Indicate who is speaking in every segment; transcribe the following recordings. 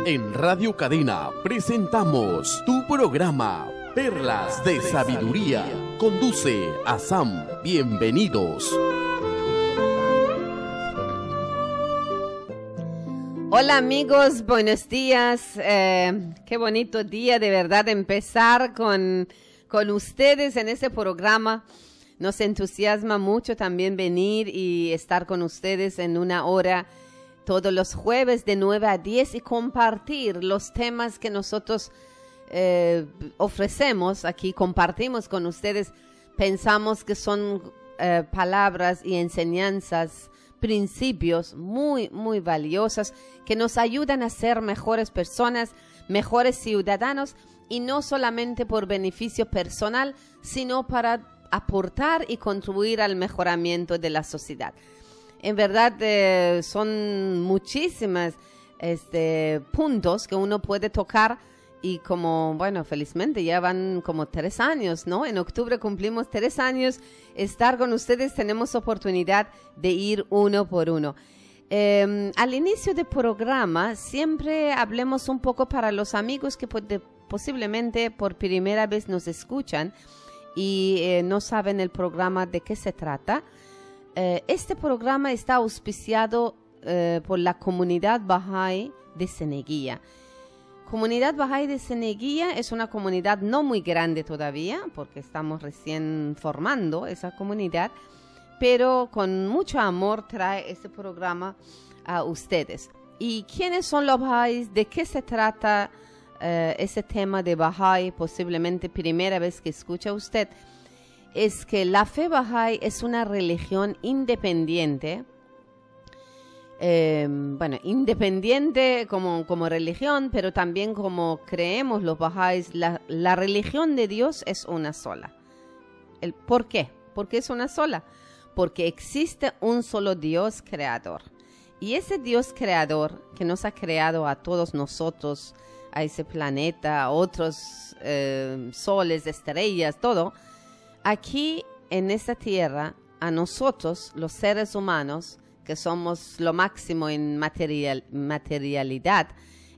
Speaker 1: En Radio Cadena presentamos tu programa Perlas de Sabiduría. Conduce a Sam. Bienvenidos.
Speaker 2: Hola amigos, buenos días. Qué bonito día de verdad empezar con ustedes en este programa. Nos entusiasma mucho también venir y estar con ustedes en una hora todos los jueves de 9 a 10 y compartir los temas que nosotros ofrecemos aquí, compartimos con ustedes. Pensamos que son palabras y enseñanzas, principios muy, muy valiosas que nos ayudan a ser mejores personas, mejores ciudadanos, y no solamente por beneficio personal, sino para aportar y contribuir al mejoramiento de la sociedad. En verdad son muchísimos puntos que uno puede tocar y como, bueno, felizmente ya van como 3 años, ¿no? En octubre cumplimos 3 años estar con ustedes, tenemos oportunidad de ir uno por uno. Al inicio del programa siempre hablemos un poco para los amigos que posiblemente por primera vez nos escuchan y no saben el programa de qué se trata. Este programa está auspiciado por la Comunidad Bahá'í de Ceneguía. Comunidad Bahá'í de Ceneguía es una comunidad no muy grande todavía, porque estamos recién formando esa comunidad, pero con mucho amor trae este programa a ustedes. ¿Y quiénes son los Bahá'ís? ¿De qué se trata ese tema de Bahá'í? Posiblemente primera vez que escucha usted. Es que la fe Bahá'í es una religión independiente, independiente como religión, pero también como creemos los Bahá'ís, la religión de Dios es una sola. ¿Por qué? ¿Por qué es una sola? Porque existe un solo Dios creador. Y ese Dios creador que nos ha creado a todos nosotros, a ese planeta, a otros soles, estrellas, todo, aquí en esta tierra, a nosotros, los seres humanos, que somos lo máximo en materialidad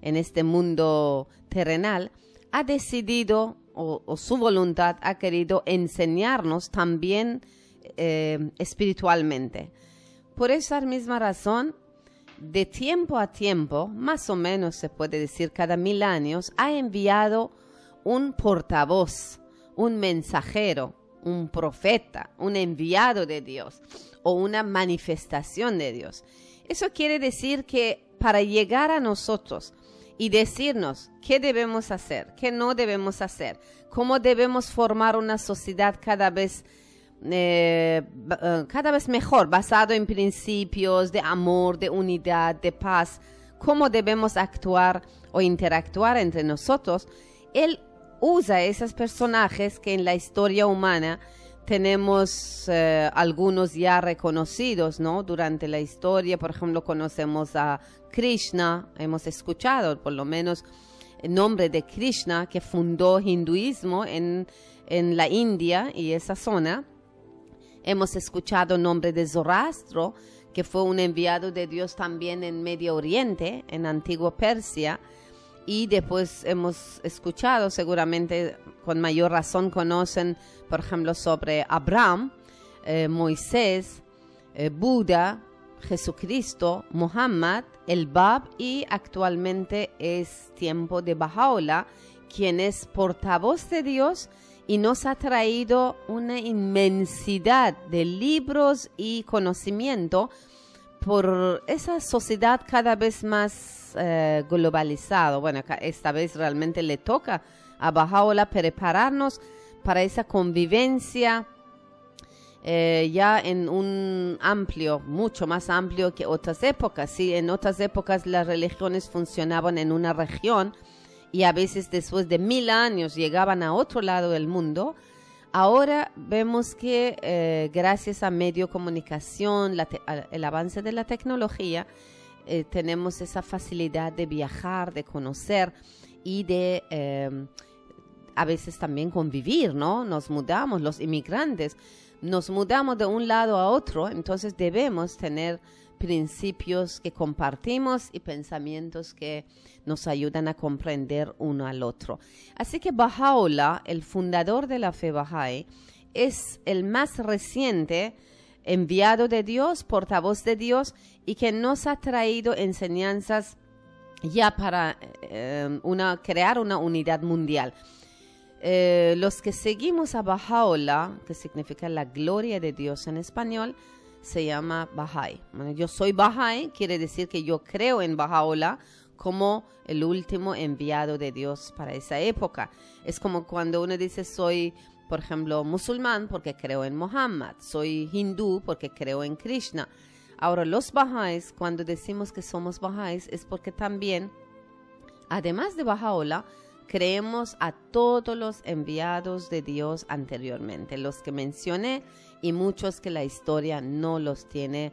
Speaker 2: en este mundo terrenal, ha decidido o su voluntad ha querido enseñarnos también espiritualmente. Por esa misma razón, de tiempo a tiempo, más o menos se puede decir cada 1000 años, ha enviado un portavoz, un mensajero, un profeta, un enviado de Dios o una manifestación de Dios. Eso quiere decir que para llegar a nosotros y decirnos qué debemos hacer, qué no debemos hacer, cómo debemos formar una sociedad cada vez mejor, basado en principios de amor, de unidad, de paz, cómo debemos actuar o interactuar entre nosotros, Él usa esos personajes que en la historia humana tenemos algunos ya reconocidos, ¿no? Durante la historia, por ejemplo, conocemos a Krishna, hemos escuchado por lo menos el nombre de Krishna, que fundó hinduismo en la India y esa zona. Hemos escuchado el nombre de Zoroastro, que fue un enviado de Dios también en Medio Oriente, en antigua Persia. Y después hemos escuchado, seguramente con mayor razón conocen, por ejemplo, sobre Abraham, Moisés, Buda, Jesucristo, Muhammad, el Bab, y actualmente es tiempo de Baha'u'lláh, quien es portavoz de Dios y nos ha traído una inmensidad de libros y conocimiento por esa sociedad cada vez más globalizada. Bueno, esta vez realmente le toca a Baha'u'lláh prepararnos para esa convivencia ya en un amplio, mucho más amplio que otras épocas. Sí, en otras épocas las religiones funcionaban en una región y a veces después de 1000 años llegaban a otro lado del mundo. Ahora vemos que gracias a medio de comunicación, el avance de la tecnología, tenemos esa facilidad de viajar, de conocer y de a veces también convivir, ¿no? Nos mudamos, los inmigrantes, nos mudamos de un lado a otro, entonces debemos tener principios que compartimos y pensamientos que nos ayudan a comprender uno al otro. Así que Baha'u'lláh, el fundador de la fe Baha'i, es el más reciente enviado de Dios, portavoz de Dios, y que nos ha traído enseñanzas ya para crear una unidad mundial. Los que seguimos a Baha'u'lláh, que significa la gloria de Dios en español, se llama Baha'i. Bueno, yo soy Baha'i, quiere decir que yo creo en Baha'u'lláh como el último enviado de Dios para esa época. Es como cuando uno dice soy, por ejemplo, musulmán porque creo en Muhammad, soy hindú porque creo en Krishna. Ahora, los Baha'is, cuando decimos que somos Baha'is, es porque también, además de Baha'u'lláh, creemos a todos los enviados de Dios anteriormente, los que mencioné y muchos que la historia no los tiene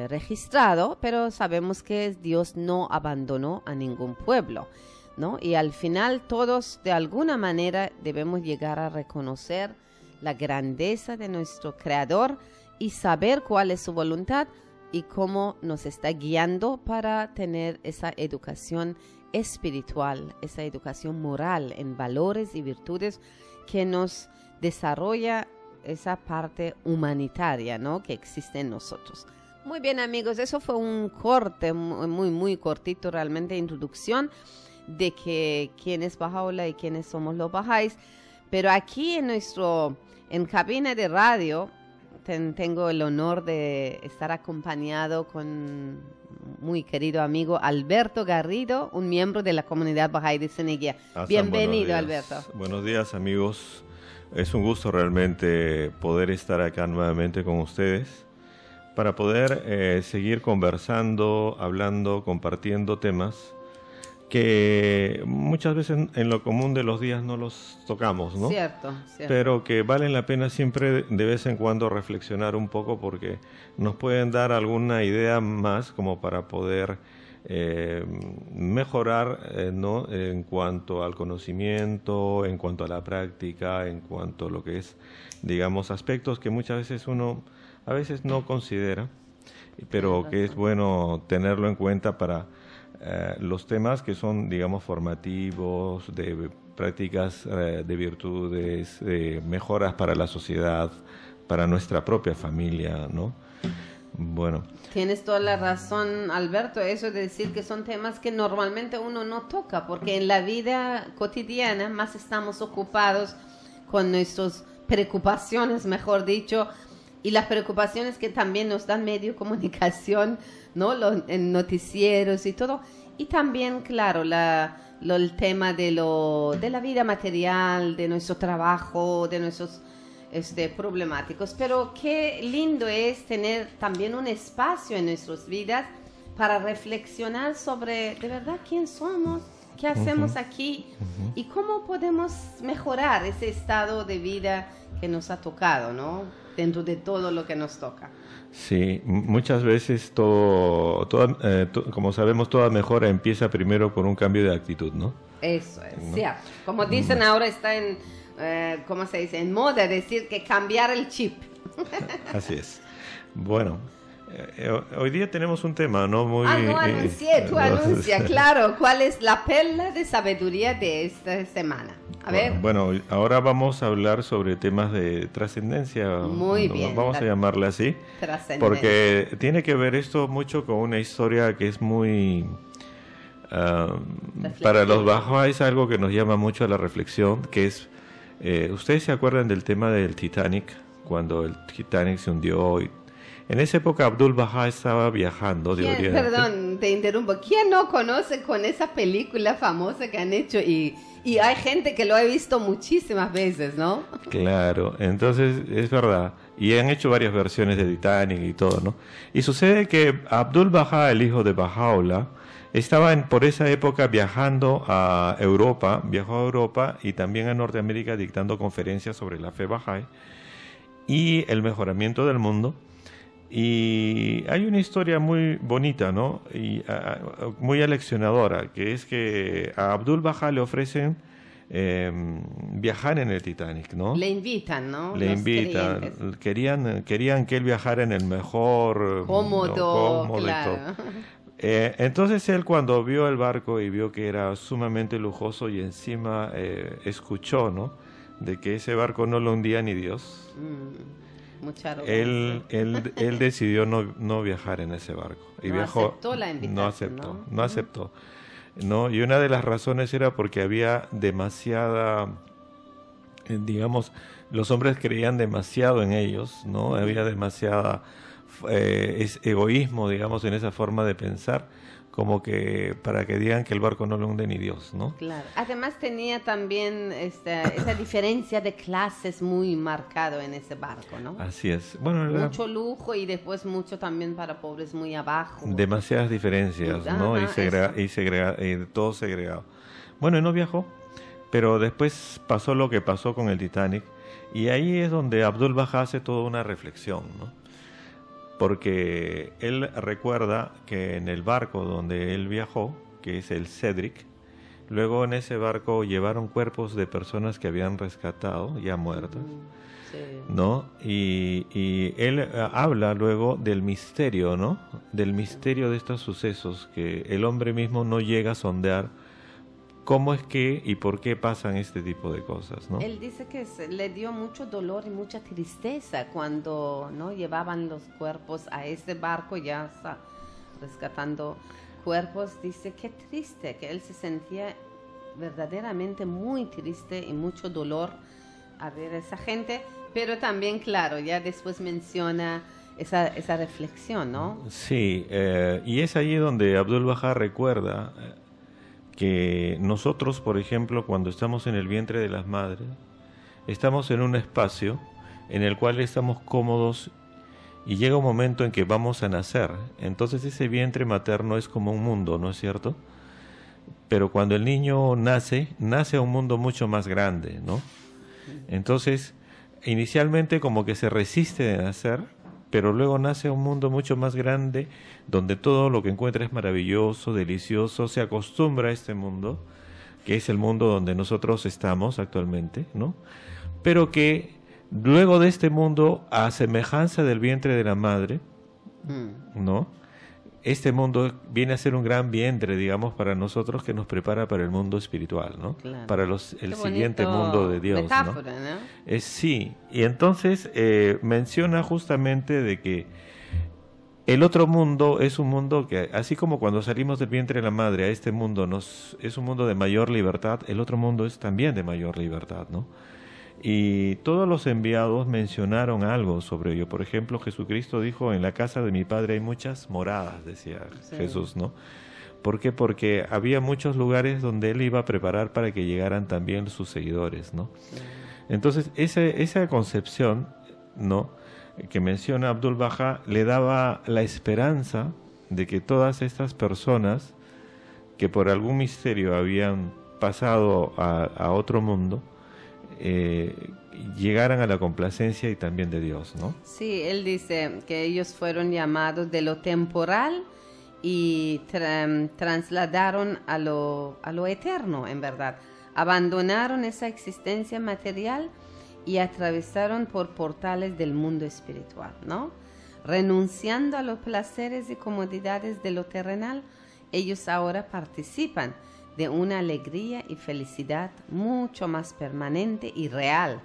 Speaker 2: registrado, pero sabemos que Dios no abandonó a ningún pueblo, ¿no? Y al final todos de alguna manera debemos llegar a reconocer la grandeza de nuestro Creador y saber cuál es su voluntad y cómo nos está guiando para tener esa educación espiritual, esa educación moral en valores y virtudes que nos desarrolla esa parte humanitaria, ¿no?, que existe en nosotros. Muy bien, amigos, eso fue un corte muy cortito, realmente, introducción de que quién es Baha'u'lláh y quiénes somos los Baha'is. Pero aquí en cabina de radio tengo el honor de estar acompañado con muy querido amigo Alberto Garrido, un miembro de la comunidad Baha'i de Ceneguía. Bienvenido, Alberto.
Speaker 3: Buenos días, amigos. Es un gusto realmente poder estar acá nuevamente con ustedes para poder seguir conversando, hablando, compartiendo temas que muchas veces en lo común de los días no los tocamos, ¿no?
Speaker 2: Cierto.
Speaker 3: Pero que valen la pena siempre de vez en cuando reflexionar un poco porque nos pueden dar alguna idea más como para poder mejorar, ¿no?, en cuanto al conocimiento, en cuanto a la práctica, en cuanto a lo que es, digamos, aspectos que muchas veces uno a veces no considera, pero que es bueno tenerlo en cuenta para los temas que son, digamos, formativos, de prácticas de virtudes, de mejoras para la sociedad, para nuestra propia familia, ¿no? Bueno.
Speaker 2: Tienes toda la razón, Alberto, eso de decir que son temas que normalmente uno no toca, porque en la vida cotidiana más estamos ocupados con nuestras preocupaciones, mejor dicho, y las preocupaciones que también nos dan medio comunicación, ¿no?, en noticieros y todo. Y también, claro, el tema de la vida material, de nuestro trabajo, de nuestros problemáticos. Pero qué lindo es tener también un espacio en nuestras vidas para reflexionar sobre, de verdad, quién somos, qué hacemos aquí y cómo podemos mejorar ese estado de vida que nos ha tocado, ¿no?, dentro de todo lo que nos toca.
Speaker 3: Sí, muchas veces como sabemos, toda mejora empieza primero por un cambio de actitud, ¿no?
Speaker 2: Eso es, ¿no? Cierto. Como dicen ahora, está en, ¿cómo se dice?, en moda decir que cambiar el chip.
Speaker 3: Así es. Bueno, hoy día tenemos un tema, ¿no?
Speaker 2: Anuncia, claro, ¿cuál es la perla de sabiduría de esta semana? A ver.
Speaker 3: Bueno, ahora vamos a hablar sobre temas de trascendencia.
Speaker 2: Muy bien.
Speaker 3: Vamos a llamarle así. Porque tiene que ver esto mucho con una historia que es muy... para los Baha'is algo que nos llama mucho a la reflexión, que es... ¿ustedes se acuerdan del tema del Titanic? Cuando el Titanic se hundió y... En esa época Abdul Baha estaba viajando de Oriente.
Speaker 2: Perdón, te interrumpo. ¿Quién no conoce con esa película famosa que han hecho? Y hay gente que lo ha visto muchísimas veces, ¿no? Claro,
Speaker 3: entonces es verdad. Y han hecho varias versiones de Titanic y todo, ¿no? Y sucede que Abdul Baha, el hijo de Baha'u'lláh, estaba por esa época viajando a Europa, viajó a Europa y también a Norteamérica dictando conferencias sobre la fe Baha'i y el mejoramiento del mundo. Y hay una historia muy bonita, ¿no?, y muy aleccionadora, que es que a Abdul Baha le ofrecen viajar en el Titanic, ¿no?
Speaker 2: Le invitan, ¿no?
Speaker 3: Le
Speaker 2: Los
Speaker 3: invitan,
Speaker 2: creyentes.
Speaker 3: querían que él viajara en el mejor,
Speaker 2: Cómodo,
Speaker 3: cómodo y
Speaker 2: claro.
Speaker 3: todo. Entonces él, cuando vio el barco y vio que era sumamente lujoso, y encima escuchó, ¿no?, de que ese barco no lo hundía ni Dios,
Speaker 2: Mucha arrogancia.
Speaker 3: él decidió no viajar en ese barco. Y
Speaker 2: No
Speaker 3: viajó,
Speaker 2: aceptó la invitación,
Speaker 3: no aceptó. ¿No? Y una de las razones era porque había demasiada, digamos, los hombres creían demasiado en ellos, ¿no? Había demasiada egoísmo, digamos, en esa forma de pensar, como que para que digan que el barco no lo hunde ni Dios, ¿no?
Speaker 2: Claro. Además tenía también esa diferencia de clases muy marcado en ese barco, ¿no?
Speaker 3: Así es. Bueno,
Speaker 2: Mucho lujo y después mucho también para pobres muy abajo.
Speaker 3: demasiadas diferencias, ¿no?
Speaker 2: Ajá,
Speaker 3: Y todo segregado. Bueno, y no viajó, pero después pasó lo que pasó con el Titanic, y ahí es donde Abdul Baha hace toda una reflexión, ¿no? Porque él recuerda que en el barco donde él viajó, que es el Cedric, luego en ese barco llevaron cuerpos de personas que habían rescatado, ya muertas,
Speaker 2: Sí.
Speaker 3: ¿no? Y él habla luego del misterio, ¿no? Del misterio de estos sucesos, que el hombre mismo no llega a sondear cómo es que y por qué pasan este tipo de cosas, ¿no?
Speaker 2: Él dice que le dio mucho dolor y mucha tristeza cuando no llevaban los cuerpos a ese barco, ya está rescatando cuerpos. Dice que triste, que él se sentía verdaderamente muy triste y mucho dolor a ver a esa gente, pero también, claro, ya después menciona esa reflexión, ¿no?
Speaker 3: Sí, y es allí donde Abdul Baha recuerda que nosotros, por ejemplo, cuando estamos en el vientre de las madres, estamos en un espacio en el cual estamos cómodos, y llega un momento en que vamos a nacer. Entonces ese vientre materno es como un mundo, ¿no es cierto? Pero cuando el niño nace a un mundo mucho más grande, ¿no? Entonces, inicialmente como que se resiste de nacer, pero luego nace a un mundo mucho más grande, donde todo lo que encuentra es maravilloso, delicioso, se acostumbra a este mundo, que es el mundo donde nosotros estamos actualmente, ¿no? Pero que luego de este mundo, a semejanza del vientre de la madre, ¿no?, este mundo viene a ser un gran vientre, digamos, para nosotros, que nos prepara para el mundo espiritual, ¿no?
Speaker 2: Claro.
Speaker 3: Para el siguiente mundo de Dios,
Speaker 2: metáfora, ¿no?
Speaker 3: Sí, y entonces menciona justamente de que el otro mundo es un mundo que, así como cuando salimos del vientre de la madre a este mundo es un mundo de mayor libertad, el otro mundo es también de mayor libertad, ¿no? Y todos los enviados mencionaron algo sobre ello. Por ejemplo, Jesucristo dijo: en la casa de mi Padre hay muchas moradas, decía Jesús, ¿no? ¿Por qué? Porque había muchos lugares donde Él iba a preparar para que llegaran también sus seguidores, ¿no? Entonces, esa concepción, ¿no?, que menciona Abdul Baha, le daba la esperanza de que todas estas personas que por algún misterio habían pasado a otro mundo, llegaran a la complacencia y también de Dios, ¿no?
Speaker 2: Sí, él dice que ellos fueron llamados de lo temporal y trasladaron a lo eterno, en verdad. Abandonaron esa existencia material y atravesaron por portales del mundo espiritual, ¿no? Renunciando a los placeres y comodidades de lo terrenal, ellos ahora participan de una alegría y felicidad mucho más permanente y real,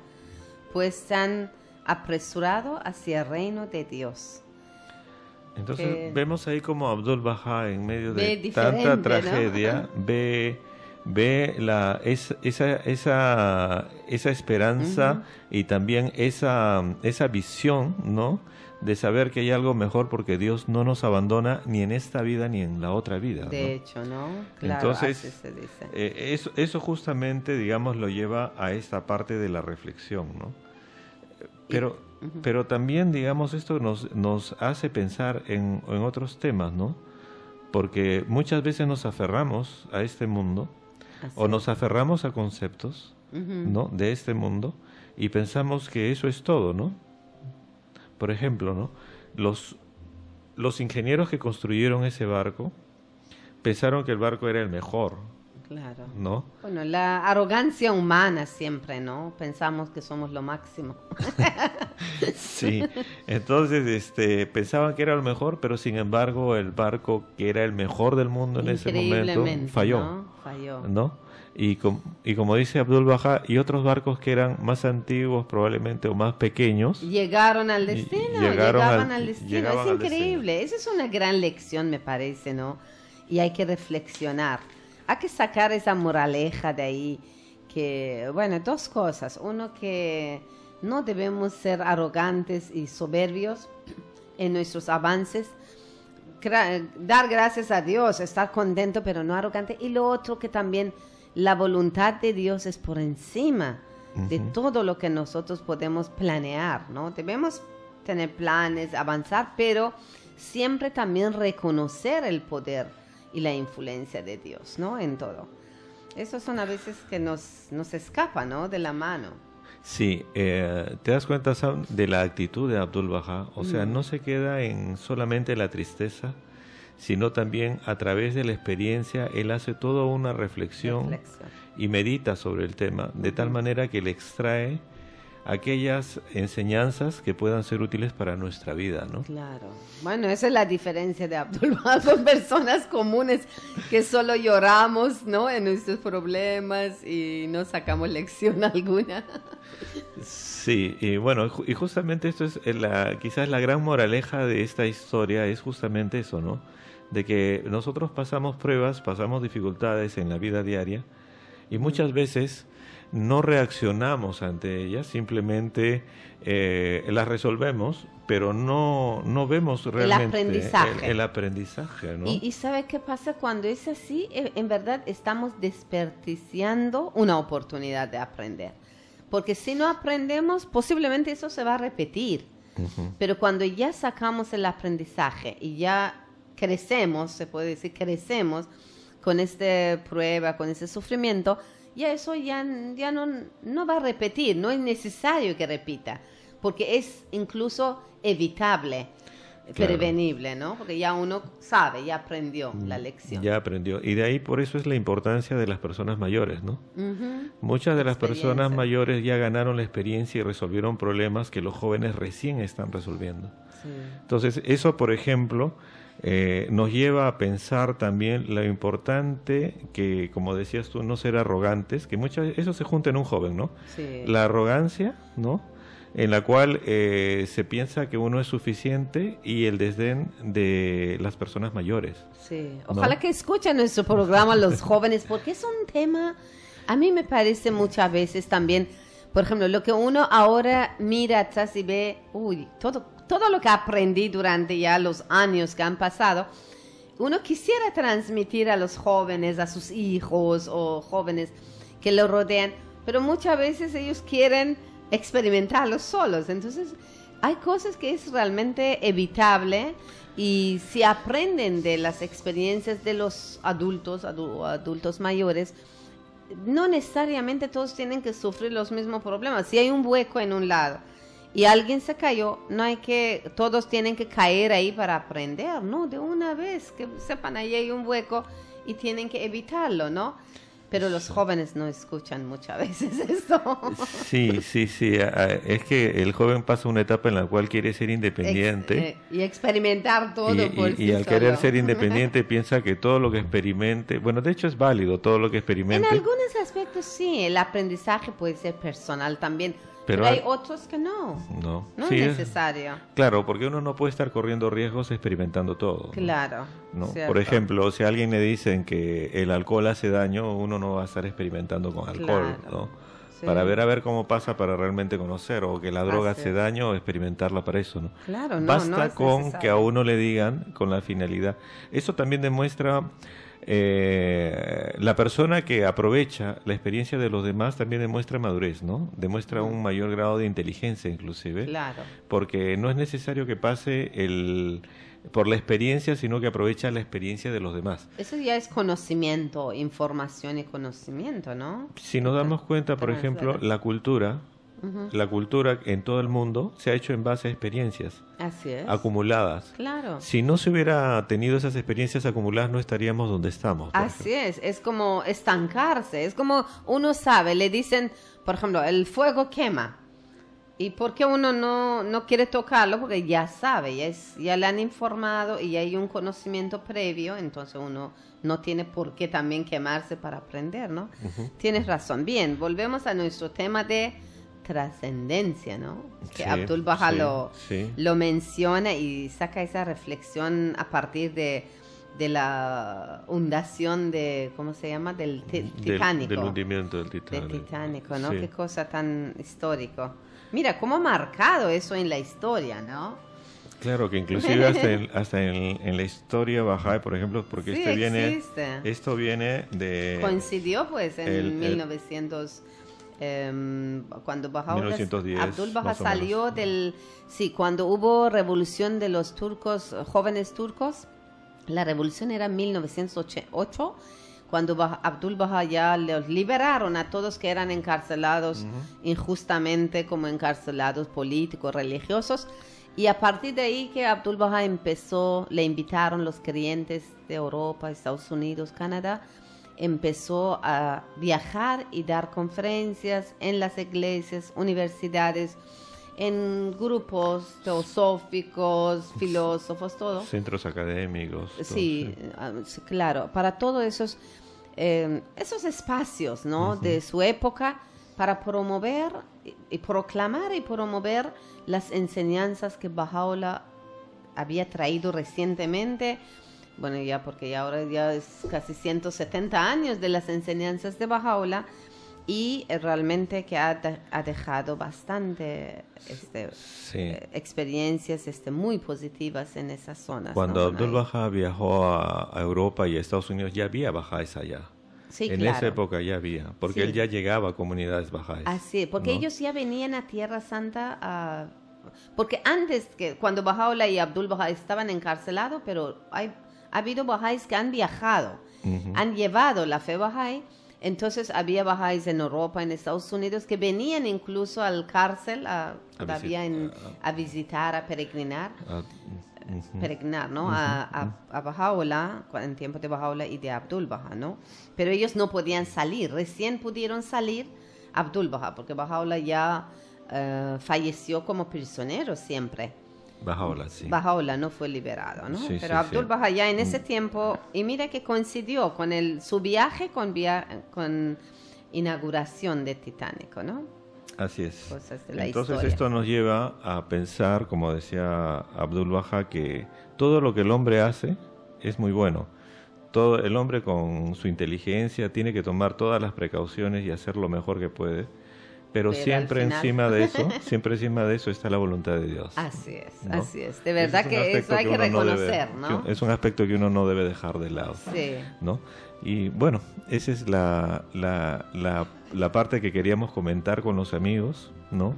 Speaker 2: pues se han apresurado hacia el reino de Dios.
Speaker 3: Entonces vemos ahí como Abdul Baha, en medio de
Speaker 2: diferente,
Speaker 3: tanta tragedia,
Speaker 2: ¿no?
Speaker 3: ve esa esperanza y también esa visión, ¿no?, de saber que hay algo mejor, porque Dios no nos abandona ni en esta vida ni en la otra vida, ¿no?
Speaker 2: De hecho, ¿no? Claro,
Speaker 3: entonces,
Speaker 2: así se dice.
Speaker 3: eso justamente, digamos, lo lleva a esta parte de la reflexión, ¿no? Pero también, digamos, esto nos hace pensar en otros temas, ¿no? Porque muchas veces nos aferramos a este mundo, o nos aferramos a conceptos, ¿no?, de este mundo, y pensamos que eso es todo, ¿no? Por ejemplo, ¿no?, los ingenieros que construyeron ese barco pensaron que el barco era el mejor,
Speaker 2: Claro.
Speaker 3: ¿no?
Speaker 2: Bueno, la arrogancia humana siempre, ¿no? Pensamos que somos lo máximo.
Speaker 3: Sí, entonces pensaban que era lo mejor, pero sin embargo el barco que era el mejor del mundo en ese momento falló,
Speaker 2: ¿no? Falló.
Speaker 3: ¿no? Y como dice Abdul Baha, y otros barcos que eran más antiguos probablemente o más pequeños
Speaker 2: llegaron al destino, llegaban al destino. Es increíble. Esa es una gran lección, me parece, ¿no? Y hay que reflexionar. Hay que sacar esa moraleja de ahí, que, bueno, dos cosas. Uno, que no debemos ser arrogantes y soberbios en nuestros avances. Dar gracias a Dios, estar contento, pero no arrogante. Y lo otro, que también la voluntad de Dios es por encima de todo lo que nosotros podemos planear, ¿no? Debemos tener planes, avanzar, pero siempre también reconocer el poder y la influencia de Dios, ¿no? En todo. Eso son a veces que nos escapa, ¿no? De la mano.
Speaker 3: Sí, te das cuenta, Sam, de la actitud de Abdul Baha. O sea, no se queda en solamente la tristeza, sino también a través de la experiencia, él hace toda una reflexión y medita sobre el tema, de tal manera que le extrae aquellas enseñanzas que puedan ser útiles para nuestra vida, ¿no?
Speaker 2: Claro. Bueno, esa es la diferencia de Abdul Baha con personas comunes que solo lloramos, ¿no? En nuestros problemas y no sacamos lección alguna.
Speaker 3: Sí, y bueno, y justamente esto es quizás la gran moraleja de esta historia, es justamente eso, ¿no? De que nosotros pasamos pruebas, pasamos dificultades en la vida diaria y muchas veces no reaccionamos ante ellas, simplemente las resolvemos, pero no vemos realmente el aprendizaje, ¿no?
Speaker 2: ¿Y sabe qué pasa cuando es así? En verdad estamos desperdiciando una oportunidad de aprender, porque si no aprendemos, posiblemente eso se va a repetir. Pero cuando ya sacamos el aprendizaje y ya crecemos, se puede decir, crecemos con esta prueba, con ese sufrimiento, ya eso ya no va a repetir, no es necesario que repita, porque es incluso evitable, prevenible, ¿no? Porque ya uno sabe, ya aprendió la lección.
Speaker 3: Ya aprendió. Y de ahí por eso es la importancia de las personas mayores, ¿no? Muchas de las personas mayores ya ganaron la experiencia y resolvieron problemas que los jóvenes recién están resolviendo. Sí. Entonces, eso, por ejemplo, nos lleva a pensar también lo importante que, como decías tú, no ser arrogantes, que eso se junta en un joven, ¿no? Sí. La arrogancia, ¿no? En la cual se piensa que uno es suficiente, y el desdén de las personas mayores. Sí,
Speaker 2: ojalá que escuchen nuestro programa los jóvenes, porque es un tema, a mí me parece muchas veces también, por ejemplo, lo que uno ahora mira atrás y ve, todo lo que aprendí durante ya los años que han pasado, uno quisiera transmitir a los jóvenes, a sus hijos o jóvenes que lo rodean, pero muchas veces ellos quieren experimentarlos solos. Entonces, hay cosas que es realmente evitable, y si aprenden de las experiencias de los adultos mayores, no necesariamente todos tienen que sufrir los mismos problemas. Si hay un hueco en un lado y alguien se cayó, todos tienen que caer ahí para aprender, ¿no? De una vez, que sepan, ahí hay un hueco y tienen que evitarlo, ¿no? Pero los jóvenes no escuchan muchas veces eso.
Speaker 3: Sí. Es que el joven pasa una etapa en la cual quiere ser independiente.
Speaker 2: Y experimentar todo por sí
Speaker 3: solo. Y al querer ser independiente piensa que todo lo que experimente... Bueno, de hecho es válido todo lo que experimente.
Speaker 2: En algunos aspectos sí, el aprendizaje puede ser personal también. Pero hay otros que no. No sí, es necesario.
Speaker 3: Claro, porque uno no puede estar corriendo riesgos experimentando todo.
Speaker 2: Claro.
Speaker 3: ¿No? Por ejemplo, si a alguien le dicen que el alcohol hace daño, uno no va a estar experimentando con alcohol, ¿no? Sí. Para ver cómo pasa, para realmente conocer, o que la droga hace daño, experimentarla para eso, ¿no?
Speaker 2: Claro,
Speaker 3: Basta con que a uno le digan con la finalidad. Eso también demuestra... la persona que aprovecha la experiencia de los demás también demuestra madurez, ¿no? Demuestra un mayor grado de inteligencia, inclusive.
Speaker 2: Claro.
Speaker 3: Porque no es necesario que pase por la experiencia, sino que aprovecha la experiencia de los demás.
Speaker 2: Eso ya es conocimiento, información y conocimiento, ¿no?
Speaker 3: Si nos damos cuenta, por ejemplo, la cultura, La cultura en todo el mundo se ha hecho en base a experiencias
Speaker 2: Así es.
Speaker 3: acumuladas.
Speaker 2: Claro.
Speaker 3: Si no se hubiera tenido esas experiencias acumuladas, no estaríamos donde estamos.
Speaker 2: Así es como estancarse, es como uno sabe, le dicen, por ejemplo, el fuego quema. ¿Y por qué uno no quiere tocarlo? Porque ya sabe, ya le han informado y hay un conocimiento previo, entonces uno no tiene por qué también quemarse para aprender, ¿no? Tienes razón. Bien, volvemos a nuestro tema de trascendencia, ¿no? Que
Speaker 3: Sí,
Speaker 2: Abdul Baha
Speaker 3: sí.
Speaker 2: lo menciona y saca esa reflexión a partir de la hundación de, ¿cómo se llama? Del Titánico.
Speaker 3: Del hundimiento del Titánico.
Speaker 2: Del Titánico, ¿no?
Speaker 3: Sí.
Speaker 2: Qué cosa tan histórico. Mira, cómo ha marcado eso en la historia, ¿no?
Speaker 3: Claro, que inclusive hasta en la historia Bahá'í, por ejemplo, porque
Speaker 2: Sí, existe.
Speaker 3: esto viene de...
Speaker 2: Coincidió, pues, en
Speaker 3: el-
Speaker 2: 1900... cuando Bahá'u'lláh,
Speaker 3: 1910,
Speaker 2: Abdul Baha
Speaker 3: más o menos.
Speaker 2: salió sí, cuando hubo revolución de los turcos, jóvenes turcos, la revolución era en 1908, cuando Abdul Baha ya los liberaron a todos que eran encarcelados injustamente, como encarcelados políticos, religiosos, y a partir de ahí que Abdul Baha empezó, le invitaron los creyentes de Europa, Estados Unidos, Canadá, empezó a viajar y dar conferencias en las iglesias, universidades, en grupos teosóficos, filósofos, todo.
Speaker 3: Centros académicos. todo,
Speaker 2: Sí, sí, claro, para todos esos espacios, ¿no? De su época, para promover y proclamar y promover las enseñanzas que Baha'u'lláh había traído recientemente. Bueno, ya porque ya ahora ya es casi 170 años de las enseñanzas de Baha'u'lláh, y realmente que ha dejado bastante
Speaker 3: Sí.
Speaker 2: experiencias muy positivas en esas zonas.
Speaker 3: Cuando
Speaker 2: ¿no?
Speaker 3: Abdul Baha viajó a Europa y a Estados Unidos, ya había Bahá'ís allá.
Speaker 2: Sí,
Speaker 3: En
Speaker 2: claro.
Speaker 3: esa época ya había, porque
Speaker 2: Sí.
Speaker 3: él ya llegaba a comunidades Bahá'ís.
Speaker 2: Así, porque
Speaker 3: ¿no?
Speaker 2: ellos ya venían a Tierra Santa porque antes, cuando Baha'u'lláh y Abdul Baha estaban encarcelados, pero ha habido Bahá'ís que han viajado, han llevado la fe Bahá'í. Entonces había Bahá'ís en Europa, en Estados Unidos, que venían incluso al cárcel todavía a visitar, a peregrinar. Peregrinar, ¿no? A Baha'u'lláh, en tiempo de Baha'u'lláh y de Abdul Baha, ¿no? Pero ellos no podían salir, recién pudieron salir Abdul Baha, porque Baha'u'lláh ya falleció como prisionero siempre.
Speaker 3: Baha'u'lláh, sí.
Speaker 2: Baha'u'lláh no fue liberado, ¿no?
Speaker 3: Sí,
Speaker 2: Pero
Speaker 3: sí,
Speaker 2: Abdul
Speaker 3: sí.
Speaker 2: Baha ya en ese tiempo, y mira que coincidió con su viaje con inauguración de Titánico, ¿no?
Speaker 3: Así es.
Speaker 2: Cosas de la
Speaker 3: Entonces
Speaker 2: historia.
Speaker 3: esto nos lleva a pensar, como decía Abdul Baha, que todo lo que el hombre hace es muy bueno. Todo el hombre con su inteligencia tiene que tomar todas las precauciones y hacer lo mejor que puede, pero
Speaker 2: Pero
Speaker 3: siempre
Speaker 2: al final-
Speaker 3: siempre encima de eso está la voluntad de Dios.
Speaker 2: Así es,
Speaker 3: ¿no?
Speaker 2: así es. De verdad
Speaker 3: Ese es un
Speaker 2: que eso
Speaker 3: aspecto
Speaker 2: hay que
Speaker 3: uno no debe-
Speaker 2: reconocer, ¿no?
Speaker 3: Es un aspecto que uno no debe dejar de lado.
Speaker 2: Sí.
Speaker 3: ¿No? Y bueno, esa es la parte que queríamos comentar con los amigos, ¿no?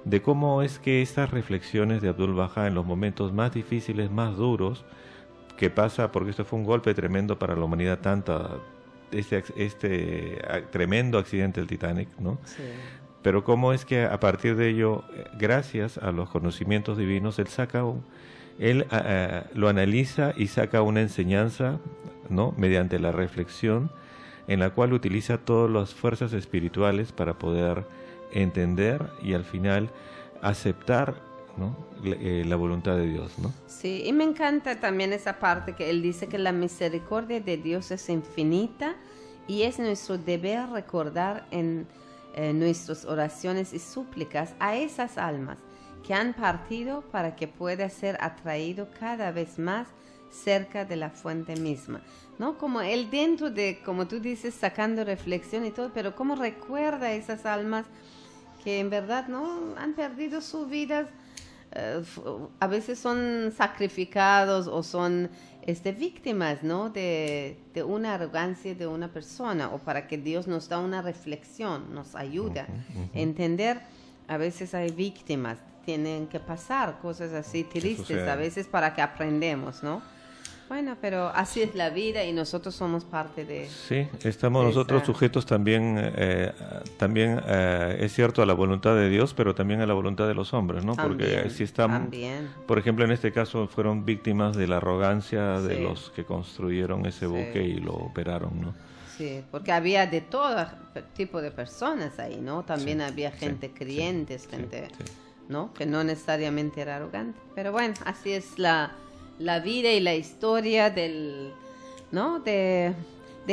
Speaker 3: De cómo es que estas reflexiones de Abdul Baha en los momentos más difíciles, más duros, que pasa, porque esto fue un golpe tremendo para la humanidad, tremendo accidente del Titanic, ¿no?
Speaker 2: Sí.
Speaker 3: Pero cómo es que a partir de ello, gracias a los conocimientos divinos, él lo analiza y saca una enseñanza, ¿no? Mediante la reflexión, en la cual utiliza todas las fuerzas espirituales para poder entender y al final aceptar, ¿no? La voluntad de Dios, ¿no?
Speaker 2: Sí, y me encanta también esa parte que él dice que la misericordia de Dios es infinita y es nuestro deber recordar en nuestras oraciones y súplicas a esas almas que han partido para que pueda ser atraído cada vez más cerca de la fuente misma, ¿no? Como él dentro de, como tú dices, sacando reflexión y todo, pero cómo recuerda a esas almas que en verdad, ¿no? Han perdido sus vidas, a veces son sacrificados o son víctimas, ¿no? de una arrogancia de una persona, o para que Dios nos da una reflexión, nos ayuda a entender. A veces hay víctimas, tienen que pasar cosas así tristes
Speaker 3: sucede.
Speaker 2: a veces para que aprendemos, ¿no? Bueno, pero así es la vida y nosotros somos parte de...
Speaker 3: Sí, estamos nosotros sujetos también, es cierto, a la voluntad de Dios, pero también a la voluntad de los hombres, ¿no?
Speaker 2: También,
Speaker 3: porque si estamos, por ejemplo, en este caso fueron víctimas de la arrogancia de los que construyeron ese buque y lo operaron, ¿no?
Speaker 2: Sí, porque había de todo tipo de personas ahí, ¿no? También había gente creyentes, gente, ¿no? Que no necesariamente era arrogante. Pero bueno, así es la vida y la historia del, ¿no? De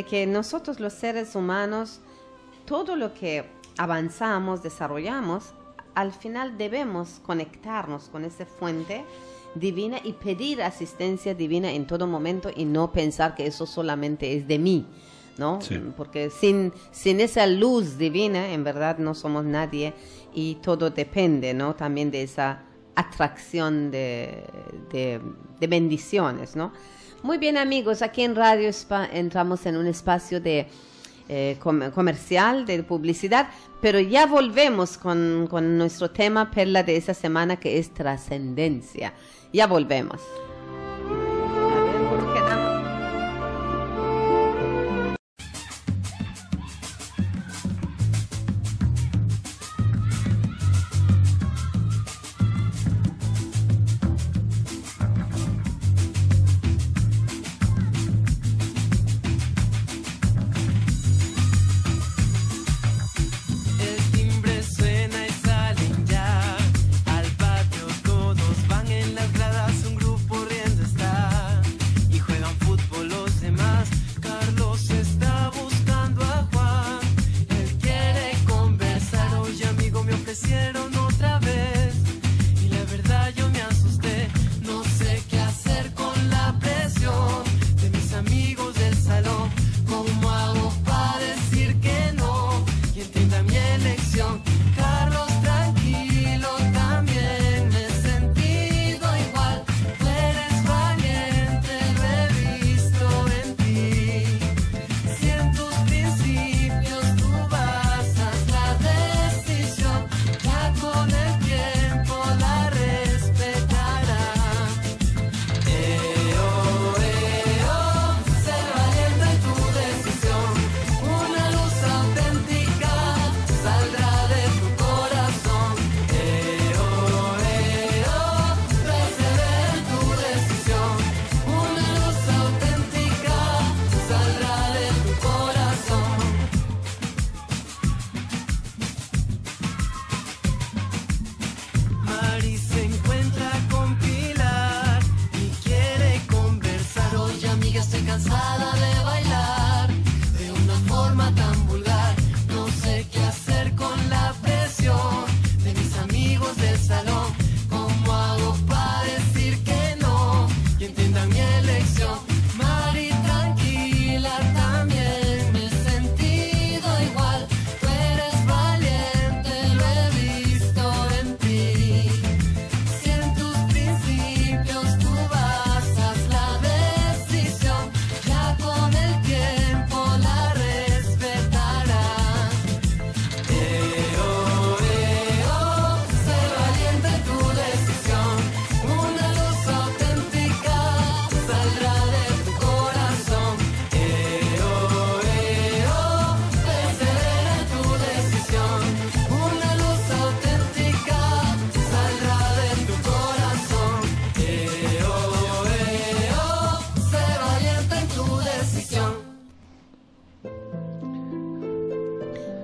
Speaker 2: que nosotros los seres humanos, todo lo que avanzamos, desarrollamos, al final debemos conectarnos con esa fuente divina y pedir asistencia divina en todo momento y no pensar que eso solamente es de mí, ¿no? Sí. Porque sin esa luz divina, en verdad no somos nadie y todo depende, ¿no? También de esa atracción de bendiciones, ¿no? Muy bien, amigos, aquí en Radio Spa entramos en un espacio de comercial, de publicidad, pero ya volvemos con nuestro tema perla de esa semana, que es trascendencia. Ya volvemos. A ver, ¿cómo quedamos?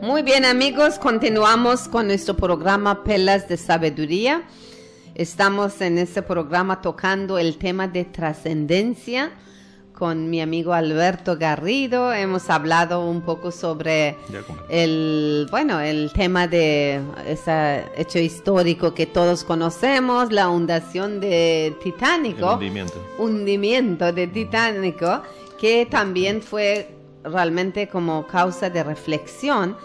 Speaker 2: Muy bien, amigos, continuamos con nuestro programa Perlas de Sabiduría. Estamos en este programa tocando el tema de trascendencia con mi amigo Alberto Garrido. Hemos hablado un poco sobre el tema de ese hecho histórico que todos conocemos, la hundación de Titánico. El hundimiento de Titánico, que también fue realmente como causa de reflexión,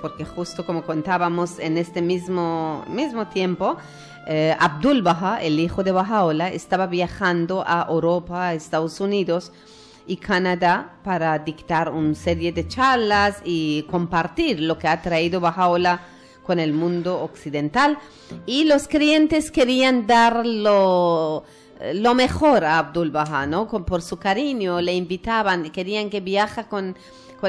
Speaker 2: porque justo como contábamos en este mismo tiempo, Abdul Baha, el hijo de Baha'u'lláh, estaba viajando a Europa, a Estados Unidos y Canadá para dictar una serie de charlas y compartir lo que ha traído Baha'u'lláh con el mundo occidental. Y los creyentes querían dar lo mejor a Abdul Baha, ¿no? Por su cariño le invitaban, querían que viaja con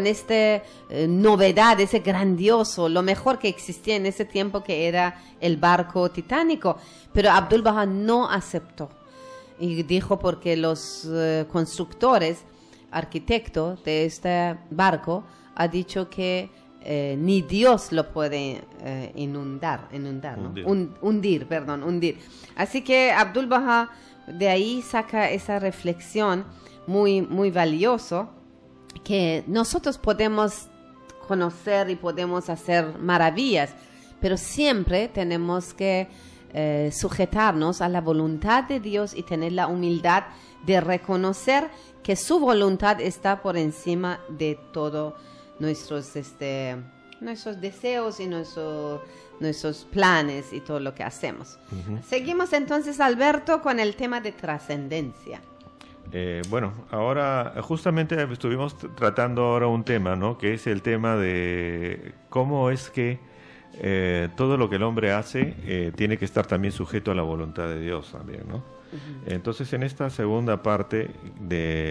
Speaker 2: esta novedad, ese grandioso, lo mejor que existía en ese tiempo, que era el barco titánico. Pero Abdul Baha no aceptó y dijo, porque los constructores, arquitectos de este barco, ha dicho que ni Dios lo puede inundar, ¿no? Hundir. Así que Abdul Baha de ahí saca esa reflexión muy, muy valioso, que nosotros podemos conocer y podemos hacer maravillas, pero siempre tenemos que sujetarnos a la voluntad de Dios y tener la humildad de reconocer que su voluntad está por encima de todo nuestros deseos y nuestros planes y todo lo que hacemos. Seguimos entonces, Alberto, con el tema de trascendencia.
Speaker 3: Bueno, ahora justamente estuvimos tratando ahora un tema, ¿no? Que es el tema de cómo es que todo lo que el hombre hace tiene que estar también sujeto a la voluntad de Dios también, ¿no? Entonces, en esta segunda parte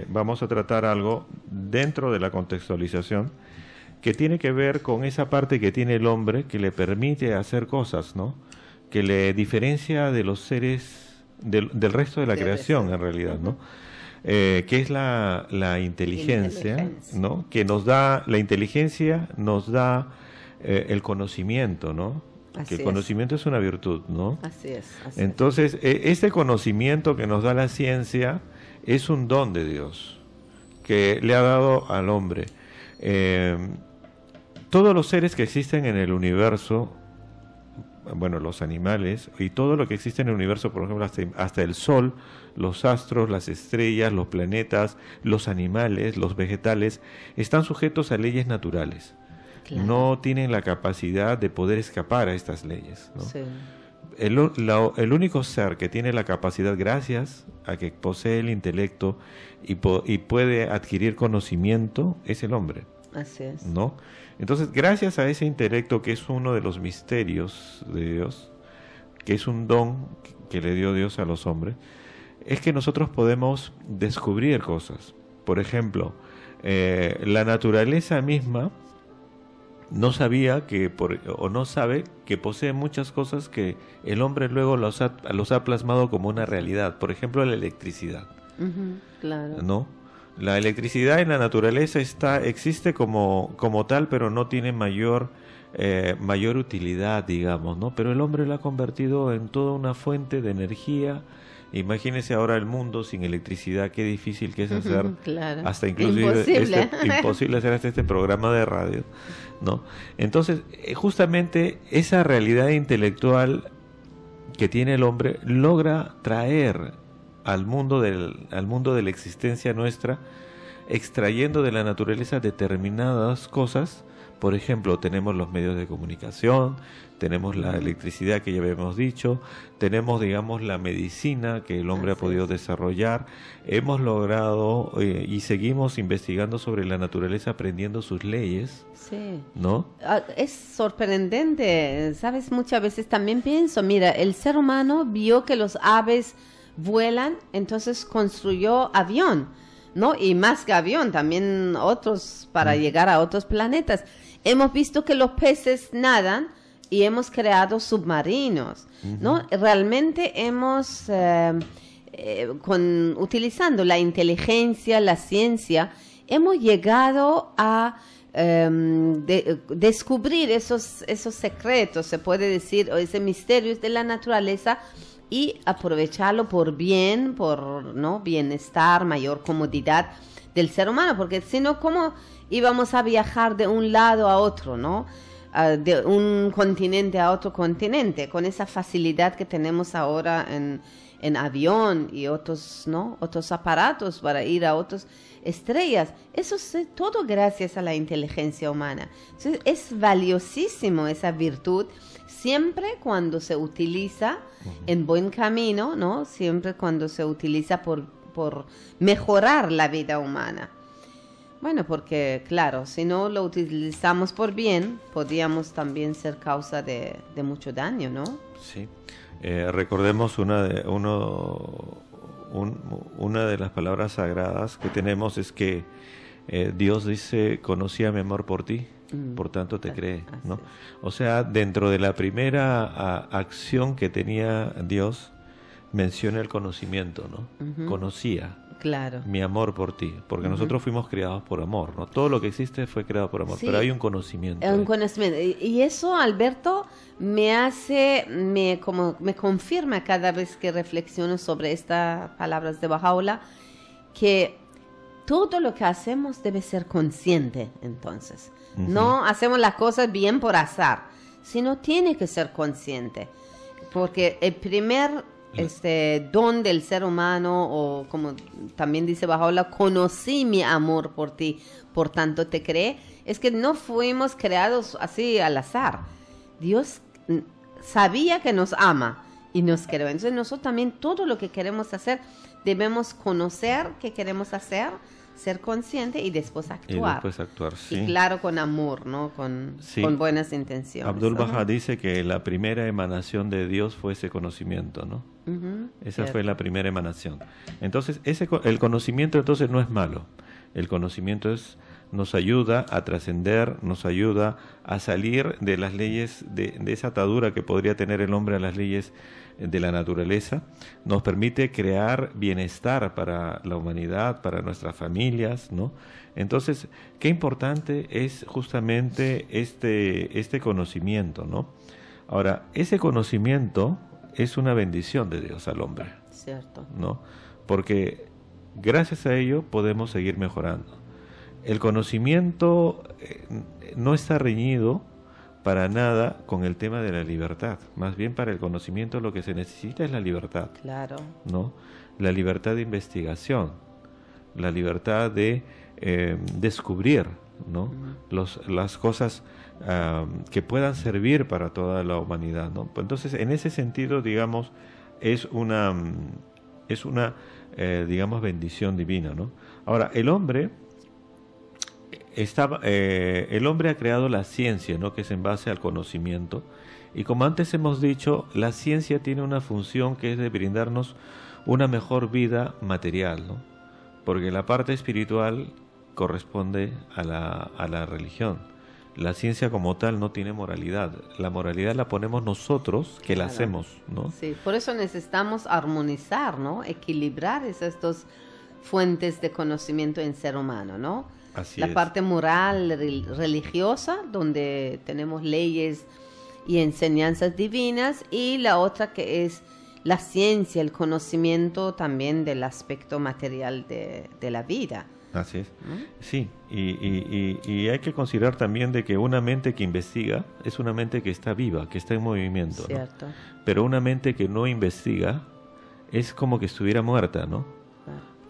Speaker 3: vamos a tratar algo dentro de la contextualización que tiene que ver con esa parte que tiene el hombre que le permite hacer cosas, ¿no? Que le diferencia de los seres, del resto de la creación, en realidad, ¿no? Que es la inteligencia, ¿no? Que nos da, la inteligencia nos da el conocimiento, ¿no? Que el conocimiento es una virtud, ¿no?
Speaker 2: Así es.
Speaker 3: Entonces, este conocimiento que nos da la ciencia es un don de Dios que le ha dado al hombre. Todos los seres que existen en el universo, bueno, los animales y todo lo que existe en el universo, por ejemplo, hasta el sol, los astros, las estrellas, los planetas, los animales, los vegetales, están sujetos a leyes naturales. Claro. No tienen la capacidad de poder escapar a estas leyes, ¿no? Sí. El único ser que tiene la capacidad, gracias a que posee el intelecto y puede adquirir conocimiento, es el hombre.
Speaker 2: Así es.
Speaker 3: ¿No? Entonces, gracias a ese intelecto, que es uno de los misterios de Dios, que es un don que le dio Dios a los hombres, es que nosotros podemos descubrir cosas. Por ejemplo, la naturaleza misma no sabía o no sabe que posee muchas cosas que el hombre luego los ha plasmado como una realidad. Por ejemplo, la electricidad.
Speaker 2: Claro.
Speaker 3: ¿No? La electricidad en la naturaleza existe como tal, pero no tiene mayor utilidad, digamos, ¿no? Pero el hombre la ha convertido en toda una fuente de energía. Imagínese ahora el mundo sin electricidad, qué difícil que es hacer,
Speaker 2: claro.
Speaker 3: Hasta inclusive imposible hacer hasta este programa de radio, ¿no? Entonces, justamente esa realidad intelectual que tiene el hombre logra traer al mundo de la existencia nuestra, extrayendo de la naturaleza determinadas cosas. Por ejemplo, tenemos los medios de comunicación, tenemos la electricidad que ya habíamos dicho, tenemos, digamos, la medicina que el hombre ha podido desarrollar. Hemos logrado y seguimos investigando sobre la naturaleza, aprendiendo sus leyes.
Speaker 2: Sí.
Speaker 3: ¿No?
Speaker 2: Es sorprendente, ¿sabes? Muchas veces también pienso, mira, el ser humano vio que los aves vuelan, entonces construyó avión, ¿no? Y más que avión, también otros para llegar a otros planetas. Hemos visto que los peces nadan y hemos creado submarinos, ¿no? Realmente hemos, utilizando la inteligencia, la ciencia, hemos llegado a descubrir esos secretos, se puede decir, o ese misterio de la naturaleza, y aprovecharlo por bienestar, mayor comodidad del ser humano, porque si no, ¿cómo íbamos a viajar de un lado a otro, ¿no? De un continente a otro continente, con esa facilidad que tenemos ahora en avión y otros aparatos para ir a otras estrellas. Eso es todo gracias a la inteligencia humana. Entonces, es valiosísimo esa virtud, siempre cuando se utiliza en buen camino, ¿no? Siempre cuando se utiliza por mejorar la vida humana. Bueno, porque claro, si no lo utilizamos por bien, podríamos también ser causa de mucho daño, ¿no?
Speaker 3: Sí. Recordemos una de las palabras sagradas que tenemos es que Dios dice, conocía mi amor por ti, por tanto te creé, ¿no? O sea, dentro de la primera acción que tenía Dios, menciona el conocimiento, ¿no? Conocía.
Speaker 2: Claro.
Speaker 3: Mi amor por ti, porque nosotros fuimos creados por amor, ¿no? Todo lo que existe fue creado por amor, pero hay un conocimiento.
Speaker 2: Un conocimiento. Y eso, Alberto, me confirma cada vez que reflexiono sobre estas palabras de Baha'u'lláh, que todo lo que hacemos debe ser consciente, entonces. No hacemos las cosas bien por azar, sino tiene que ser consciente, porque el primer don del ser humano, o como también dice Baha'u'lláh, conocí mi amor por ti, por tanto te creé, es que no fuimos creados así al azar. Dios sabía que nos ama y nos creó. Entonces nosotros también todo lo que queremos hacer debemos conocer qué queremos hacer, ser consciente y después actuar.
Speaker 3: Y después actuar, sí.
Speaker 2: Y claro, con amor, ¿no? Con buenas intenciones.
Speaker 3: Abdu'l-Bahá dice que la primera emanación de Dios fue ese conocimiento, ¿no? Esa fue la primera emanación. Entonces, el conocimiento entonces no es malo. El conocimiento nos ayuda a trascender, nos ayuda a salir de las leyes, de esa atadura que podría tener el hombre a las leyes de la naturaleza, nos permite crear bienestar para la humanidad, para nuestras familias, ¿no? Entonces, qué importante es justamente este conocimiento, ¿no? Ahora, ese conocimiento es una bendición de Dios al hombre,
Speaker 2: cierto,
Speaker 3: ¿no? Porque gracias a ello podemos seguir mejorando. El conocimiento no está reñido para nada con el tema de la libertad. Más bien, para el conocimiento lo que se necesita es la libertad.
Speaker 2: Claro.
Speaker 3: ¿No? La libertad de investigación, la libertad de descubrir, ¿no? Las cosas que puedan servir para toda la humanidad, ¿no? Entonces, en ese sentido, digamos, es una digamos, bendición divina, ¿no? Ahora, el hombre ha creado la ciencia, ¿no? Que es en base al conocimiento, y como antes hemos dicho, la ciencia tiene una función que es de brindarnos una mejor vida material, ¿no? Porque la parte espiritual corresponde a la religión. La ciencia como tal no tiene moralidad. La moralidad la ponemos nosotros, que la hacemos, ¿no?
Speaker 2: Sí, por eso necesitamos armonizar, ¿no? Equilibrar esas dos fuentes de conocimiento en ser humano, ¿no?
Speaker 3: Así
Speaker 2: la
Speaker 3: es.
Speaker 2: parte moral, religiosa, donde tenemos leyes y enseñanzas divinas, y la otra que es la ciencia, el conocimiento también del aspecto material de la vida.
Speaker 3: Así es. Sí, y hay que considerar también de que una mente que investiga es una mente que está viva, que está en movimiento, ¿no?
Speaker 2: Cierto.
Speaker 3: Pero una mente que no investiga es como que estuviera muerta, ¿no?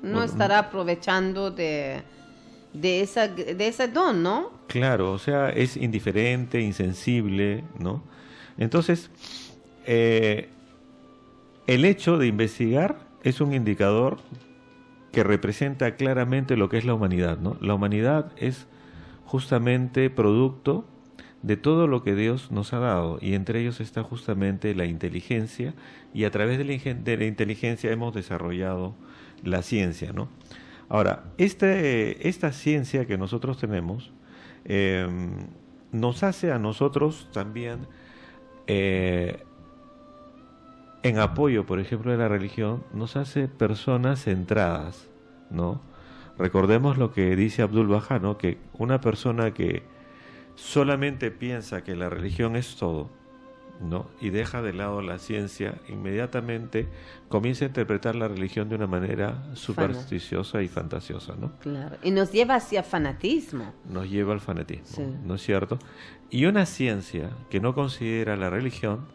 Speaker 2: No estará aprovechando de ese don, ¿no?
Speaker 3: Claro, o sea, es indiferente, insensible, ¿no? Entonces, el hecho de investigar es un indicador que representa claramente lo que es la humanidad, ¿no? La humanidad es justamente producto de todo lo que Dios nos ha dado, y entre ellos está justamente la inteligencia, y a través de la inteligencia hemos desarrollado la ciencia, ¿no? Ahora, esta ciencia que nosotros tenemos nos hace a nosotros también, en apoyo, por ejemplo, de la religión, nos hace personas centradas, ¿no? Recordemos lo que dice Abdu'l-Bahá, ¿no? Que una persona que solamente piensa que la religión es todo, ¿no? Y deja de lado la ciencia, inmediatamente comienza a interpretar la religión de una manera supersticiosa y fantasiosa, ¿no?
Speaker 2: Claro, y nos lleva hacia fanatismo.
Speaker 3: Nos lleva al fanatismo,
Speaker 2: sí.
Speaker 3: ¿No es cierto? Y una ciencia que no considera la religión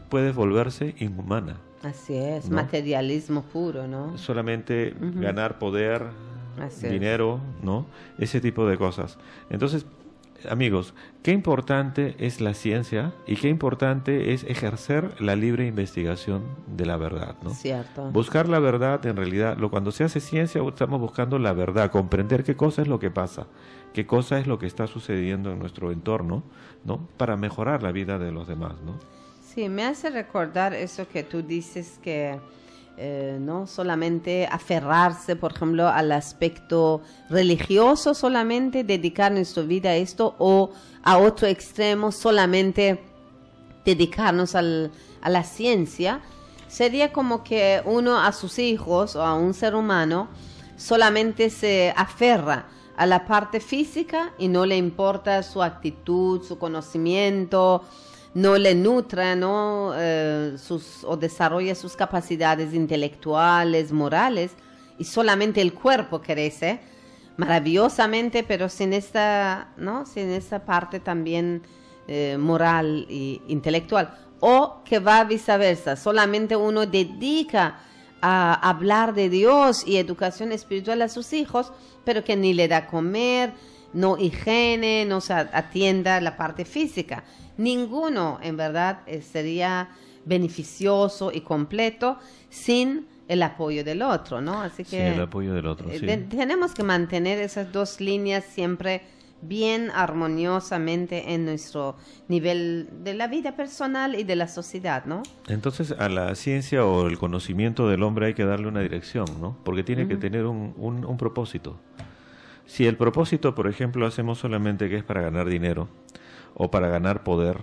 Speaker 3: puede volverse inhumana.
Speaker 2: Así es,
Speaker 3: ¿no?
Speaker 2: Materialismo puro, ¿no?
Speaker 3: Solamente ganar poder, dinero, ¿no? Ese tipo de cosas. Entonces, amigos, qué importante es la ciencia y qué importante es ejercer la libre investigación de la verdad, ¿no?
Speaker 2: Cierto.
Speaker 3: Buscar la verdad, en realidad, cuando se hace ciencia, estamos buscando la verdad, comprender qué cosa es lo que pasa, qué cosa es lo que está sucediendo en nuestro entorno, ¿no? Para mejorar la vida de los demás, ¿no?
Speaker 2: Sí, me hace recordar eso que tú dices, que no solamente aferrarse, por ejemplo, al aspecto religioso, solamente dedicar nuestra vida a esto, o a otro extremo, solamente dedicarnos a la ciencia. Sería como que uno a sus hijos o a un ser humano solamente se aferra a la parte física y no le importa su actitud, su conocimiento, no le nutre, ¿no? O desarrolla sus capacidades intelectuales, morales, y solamente el cuerpo crece maravillosamente, pero sin esta, ¿no? Sin esa parte también moral e intelectual. O que va viceversa, solamente uno dedica a hablar de Dios y educación espiritual a sus hijos, pero que ni le da comer, no higiene, no se atienda la parte física. Ninguno, en verdad, sería beneficioso y completo sin el apoyo del otro, ¿no? Así que
Speaker 3: sin el apoyo del otro, sí.
Speaker 2: Tenemos que mantener esas dos líneas siempre bien armoniosamente en nuestro nivel de la vida personal y de la sociedad, ¿no?
Speaker 3: Entonces, a la ciencia o el conocimiento del hombre hay que darle una dirección, ¿no? Porque tiene que tener un propósito. Si el propósito, por ejemplo, hacemos solamente que es para ganar dinero, o para ganar poder,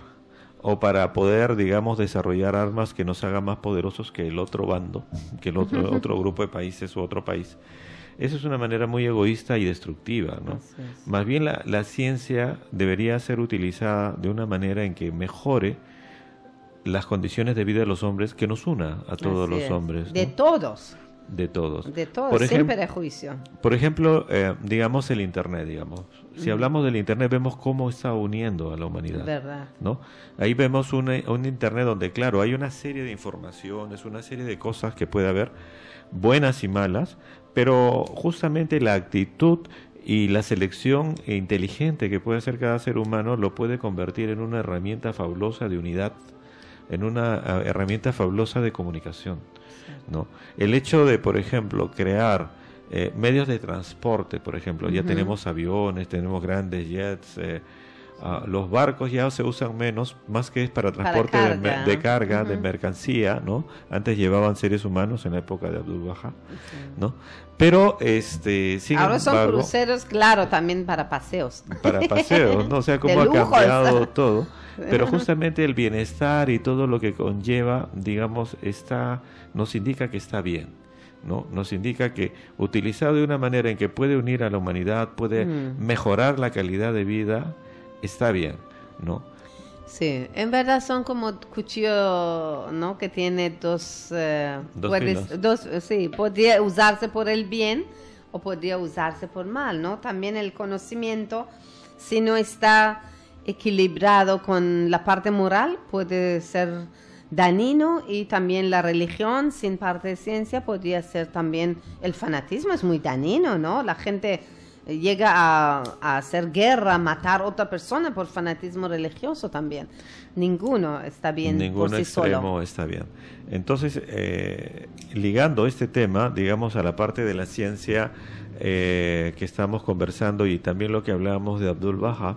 Speaker 3: o para poder, digamos, desarrollar armas que nos hagan más poderosos que el otro bando, que el otro grupo de países u otro país, eso es una manera muy egoísta y destructiva, ¿no? Más bien la ciencia debería ser utilizada de una manera en que mejore las condiciones de vida de los hombres, que nos una a todos los hombres, ¿no?
Speaker 2: De todos.
Speaker 3: De todos.
Speaker 2: De todos, sin prejuicio.
Speaker 3: Por ejemplo, digamos el Internet, digamos. Si hablamos del Internet, vemos cómo está uniendo a la humanidad.
Speaker 2: Verdad.
Speaker 3: ¿No? Ahí vemos un Internet donde, claro, hay una serie de informaciones, una serie de cosas que puede haber, buenas y malas, pero justamente la actitud y la selección inteligente que puede hacer cada ser humano lo puede convertir en una herramienta fabulosa de unidad, en una herramienta fabulosa de comunicación, ¿no? El hecho de, por ejemplo, crear medios de transporte, por ejemplo, ya tenemos aviones, tenemos grandes jets, los barcos ya se usan menos, más que es para transporte de carga, de mercancía, ¿no? Antes llevaban seres humanos en la época de Abdul Baha, ¿no? Pero sin
Speaker 2: ahora
Speaker 3: embargo,
Speaker 2: son cruceros, claro, también para paseos.
Speaker 3: Para paseos, ¿no? O sea, cómo ha cambiado todo. Pero justamente el bienestar y todo lo que conlleva, digamos, nos indica que está bien, ¿no? Nos indica que utilizado de una manera en que puede unir a la humanidad, puede mejorar la calidad de vida, está bien, ¿no?
Speaker 2: Sí, en verdad son como cuchillo, ¿no? Que tiene dos filos. Sí, podría usarse por el bien o podría usarse por mal, ¿no? También el conocimiento, si no está equilibrado con la parte moral, puede ser dañino, y también la religión sin parte de ciencia podría ser también, el fanatismo es muy dañino, ¿no? La gente llega a hacer guerra, matar a otra persona por fanatismo religioso también. Ninguno está bien por sí solo.
Speaker 3: Ningún extremo está bien. Entonces, ligando este tema, digamos, a la parte de la ciencia que estamos conversando, y también lo que hablábamos de Abdul Baha,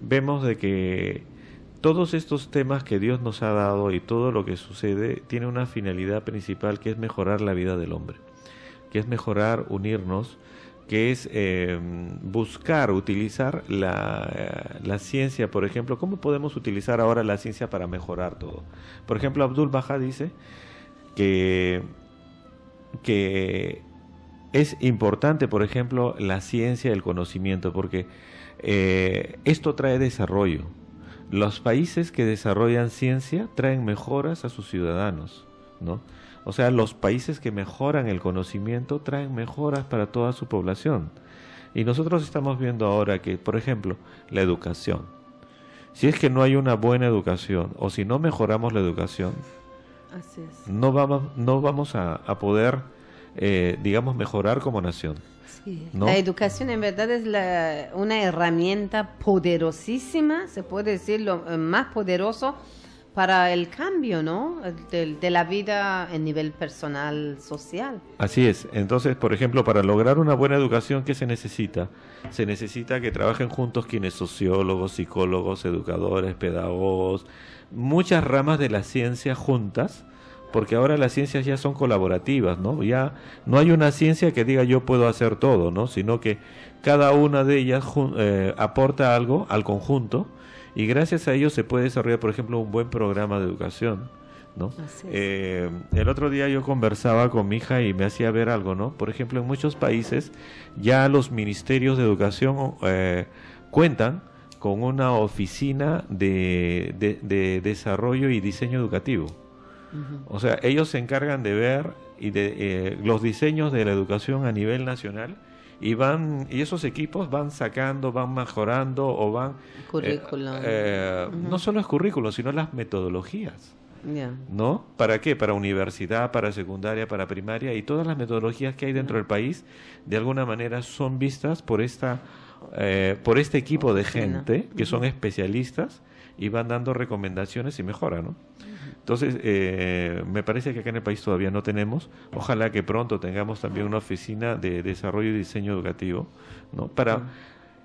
Speaker 3: vemos de que todos estos temas que Dios nos ha dado y todo lo que sucede tiene una finalidad principal, que es mejorar la vida del hombre, que es mejorar, unirnos, que es buscar, utilizar la ciencia. Por ejemplo, ¿cómo podemos utilizar ahora la ciencia para mejorar todo? Por ejemplo, Abdul Baha dice que es importante, por ejemplo, la ciencia y el conocimiento, porque esto trae desarrollo. Los países que desarrollan ciencia traen mejoras a sus ciudadanos, ¿no? O sea, los países que mejoran el conocimiento traen mejoras para toda su población. Y nosotros estamos viendo ahora que, por ejemplo, la educación. Si es que no hay una buena educación, o si no mejoramos la educación,
Speaker 2: así es,
Speaker 3: no vamos a poder, digamos, mejorar como nación.
Speaker 2: Sí.
Speaker 3: ¿No?
Speaker 2: La educación en verdad es una herramienta poderosísima, se puede decir lo más poderoso para el cambio, ¿no? De la vida en nivel personal, social.
Speaker 3: Así es. Entonces, por ejemplo, para lograr una buena educación, ¿qué se necesita? Se necesita que trabajen juntos quienes sociólogos, psicólogos, educadores, pedagogos, muchas ramas de la ciencia juntas, porque ahora las ciencias ya son colaborativas, ¿no? Ya no hay una ciencia que diga yo puedo hacer todo, ¿no? Sino que cada una de ellas aporta algo al conjunto y gracias a ello se puede desarrollar, por ejemplo, un buen programa de educación, ¿no? El otro día yo conversaba con mi hija y me hacía ver algo, ¿no? Por ejemplo, en muchos países ya los ministerios de educación cuentan con una oficina de desarrollo y diseño educativo. O sea, ellos se encargan de ver y de los diseños de la educación a nivel nacional y esos equipos van sacando, van mejorando o van no solo es currículum, sino las metodologías. ¿No? ¿Para qué? Para universidad, para secundaria, para primaria y todas las metodologías que hay dentro del país de alguna manera son vistas por este equipo de gente que son especialistas y van dando recomendaciones y mejora, ¿no? Entonces, me parece que acá en el país todavía no tenemos. Ojalá que pronto tengamos también una oficina de desarrollo y diseño educativo, ¿no? Para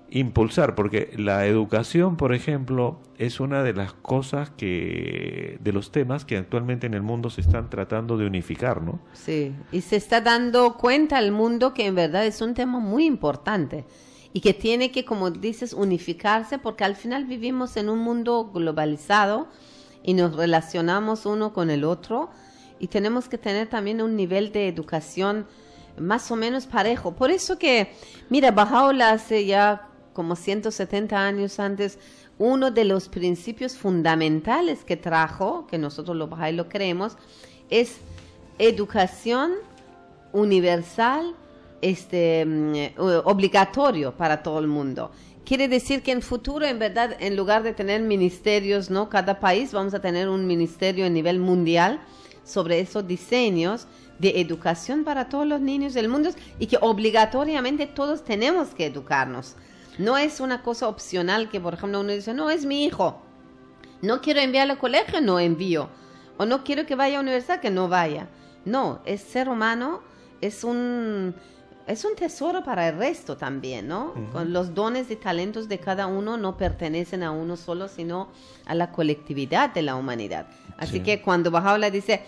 Speaker 3: impulsar, porque la educación, por ejemplo, es una de las cosas de los temas que actualmente en el mundo se están tratando de unificar, ¿no?
Speaker 2: Sí, y se está dando cuenta el mundo que en verdad es un tema muy importante y que tiene que, como dices, unificarse, porque al final vivimos en un mundo globalizado y nos relacionamos uno con el otro y tenemos que tener también un nivel de educación más o menos parejo. Por eso que, mira, Baha'u'lláh hace ya como 170 años antes, uno de los principios fundamentales que trajo, que nosotros los Bahá'í lo creemos, es educación universal, obligatorio para todo el mundo. Quiere decir que en futuro, en verdad, en lugar de tener ministerios, ¿no? Cada país vamos a tener un ministerio a nivel mundial sobre esos diseños de educación para todos los niños del mundo y que obligatoriamente todos tenemos que educarnos. No es una cosa opcional que, por ejemplo, uno dice, no, es mi hijo, no quiero enviarlo al colegio, no envío, o no quiero que vaya a la universidad, que no vaya. No, es ser humano, es un tesoro para el resto también, ¿no? Con los dones y talentos de cada uno no pertenecen a uno solo, sino a la colectividad de la humanidad. Así que cuando Baha'u'lláh dice,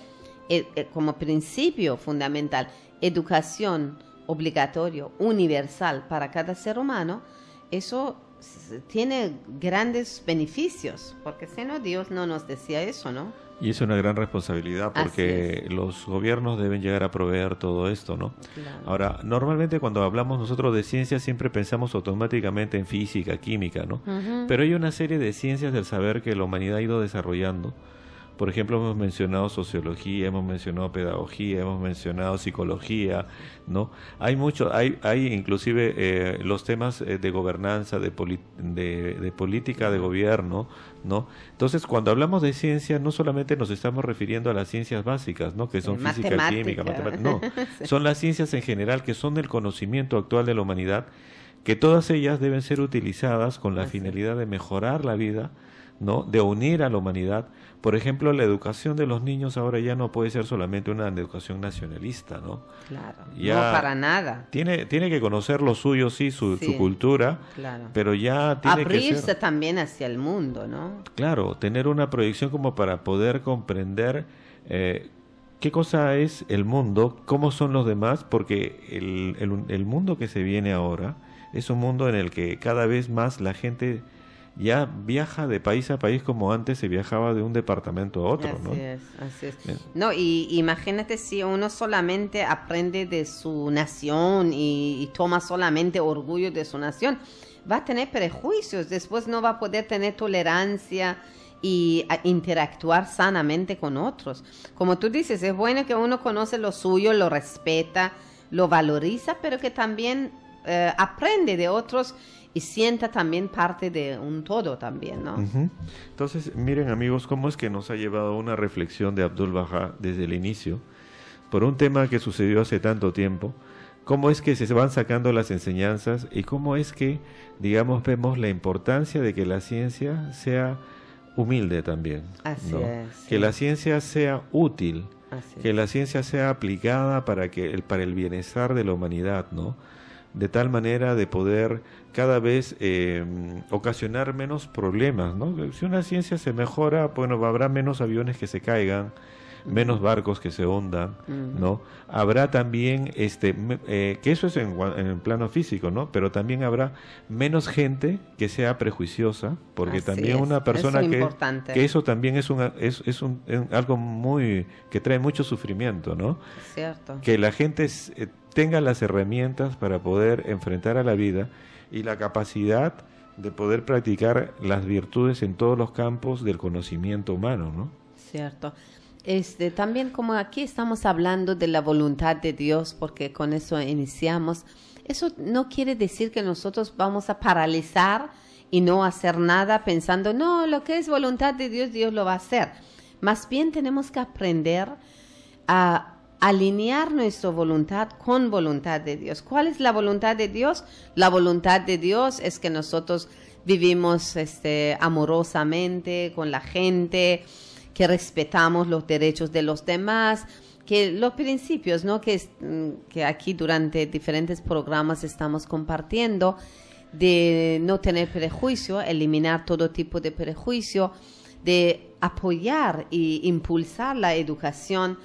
Speaker 2: como principio fundamental, educación obligatorio, universal para cada ser humano, eso tiene grandes beneficios, porque si no, Dios no nos decía eso, ¿no?
Speaker 3: Y es una gran responsabilidad porque los gobiernos deben llegar a proveer todo esto, ¿no?
Speaker 2: Claro.
Speaker 3: Ahora, normalmente cuando hablamos nosotros de ciencia siempre pensamos automáticamente en física, química, ¿no? Pero hay una serie de ciencias del saber que la humanidad ha ido desarrollando. Por ejemplo, hemos mencionado sociología, hemos mencionado pedagogía, hemos mencionado psicología, ¿no? Hay inclusive los temas de gobernanza, de política de gobierno, ¿no? Entonces, cuando hablamos de ciencia, no solamente nos estamos refiriendo a las ciencias básicas, ¿no? Que son física, química, matemática, no. Son las ciencias en general que son el conocimiento actual de la humanidad, que todas ellas deben ser utilizadas con la finalidad de mejorar la vida, ¿no? De unir a la humanidad. Por ejemplo, la educación de los niños ahora ya no puede ser solamente una educación nacionalista, ¿no?
Speaker 2: Claro,
Speaker 3: ya
Speaker 2: no para nada.
Speaker 3: Tiene que conocer lo suyo, sí, su cultura,
Speaker 2: claro.
Speaker 3: Pero ya tiene
Speaker 2: abrirse
Speaker 3: que ser,
Speaker 2: también hacia el mundo, ¿no?
Speaker 3: Claro, tener una proyección como para poder comprender qué cosa es el mundo, cómo son los demás, porque el mundo que se viene ahora es un mundo en el que cada vez más la gente ya viaja de país a país como antes se viajaba de un departamento a otro, ¿no?
Speaker 2: Así es. No, y imagínate si uno solamente aprende de su nación y toma solamente orgullo de su nación, va a tener prejuicios, después no va a poder tener tolerancia y interactuar sanamente con otros. Como tú dices, es bueno que uno conoce lo suyo, lo respeta, lo valoriza, pero que también aprende de otros y sienta también parte de un todo también, ¿no?
Speaker 3: Entonces, miren amigos, cómo es que nos ha llevado una reflexión de Abdu'l-Bahá desde el inicio, por un tema que sucedió hace tanto tiempo, cómo es que se van sacando las enseñanzas y cómo es que, digamos, vemos la importancia de que la ciencia sea humilde también,
Speaker 2: Así
Speaker 3: ¿no?
Speaker 2: es, sí.
Speaker 3: Que la ciencia sea útil,
Speaker 2: Así
Speaker 3: que
Speaker 2: es.
Speaker 3: la ciencia sea aplicada para el bienestar de la humanidad, ¿no? De tal manera de poder cada vez ocasionar menos problemas, ¿no? Si una ciencia se mejora, bueno, habrá menos aviones que se caigan, menos barcos que se hundan, ¿no? Habrá también, que eso es en el plano físico, ¿no? Pero también habrá menos gente que sea prejuiciosa, porque
Speaker 2: Así
Speaker 3: también
Speaker 2: es.
Speaker 3: una persona
Speaker 2: Eso es
Speaker 3: que
Speaker 2: importante.
Speaker 3: eso también es algo muy que trae mucho sufrimiento, ¿no?
Speaker 2: Cierto.
Speaker 3: Que la gente tenga las herramientas para poder enfrentar a la vida y la capacidad de poder practicar las virtudes en todos los campos del conocimiento humano, ¿no?
Speaker 2: Cierto. También como aquí estamos hablando de la voluntad de Dios, porque con eso iniciamos, eso no quiere decir que nosotros vamos a paralizar y no hacer nada pensando, no, lo que es voluntad de Dios, Dios lo va a hacer. Más bien tenemos que aprender a alinear nuestra voluntad con voluntad de Dios. ¿Cuál es la voluntad de Dios? La voluntad de Dios es que nosotros vivimos amorosamente con la gente, que respetamos los derechos de los demás, que los principios, ¿no? que aquí durante diferentes programas estamos compartiendo, de no tener prejuicio, eliminar todo tipo de prejuicio, de apoyar e impulsar la educación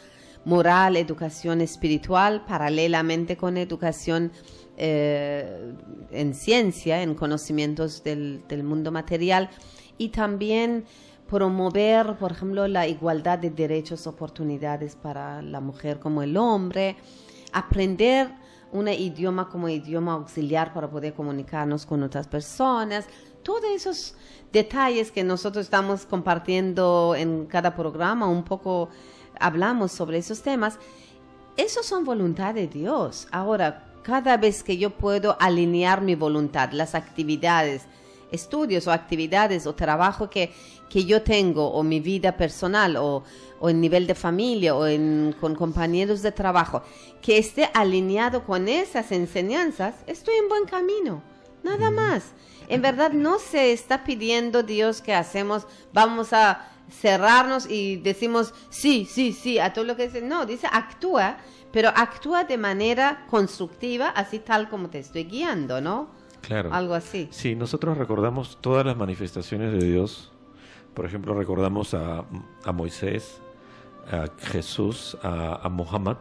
Speaker 2: moral, educación espiritual, paralelamente con educación en ciencia, en conocimientos del mundo material, y también promover, por ejemplo, la igualdad de derechos, oportunidades para la mujer como el hombre, aprender un idioma como idioma auxiliar para poder comunicarnos con otras personas, todos esos detalles que nosotros estamos compartiendo en cada programa, un poco hablamos sobre esos temas, esos son voluntad de Dios. Ahora, cada vez que yo puedo alinear mi voluntad, las actividades, estudios o actividades o trabajo que yo tengo, o mi vida personal, o en nivel de familia, o con compañeros de trabajo, que esté alineado con esas enseñanzas, estoy en buen camino, nada más. En verdad no se está pidiendo Dios que vamos a cerrarnos y decimos sí a todo lo que dice. No, dice actúa, pero actúa de manera constructiva, así tal como te estoy guiando, ¿no?
Speaker 3: Claro.
Speaker 2: Algo así.
Speaker 3: Sí, nosotros recordamos todas las manifestaciones de Dios. Por ejemplo, recordamos a Moisés, a Jesús, a Muhammad.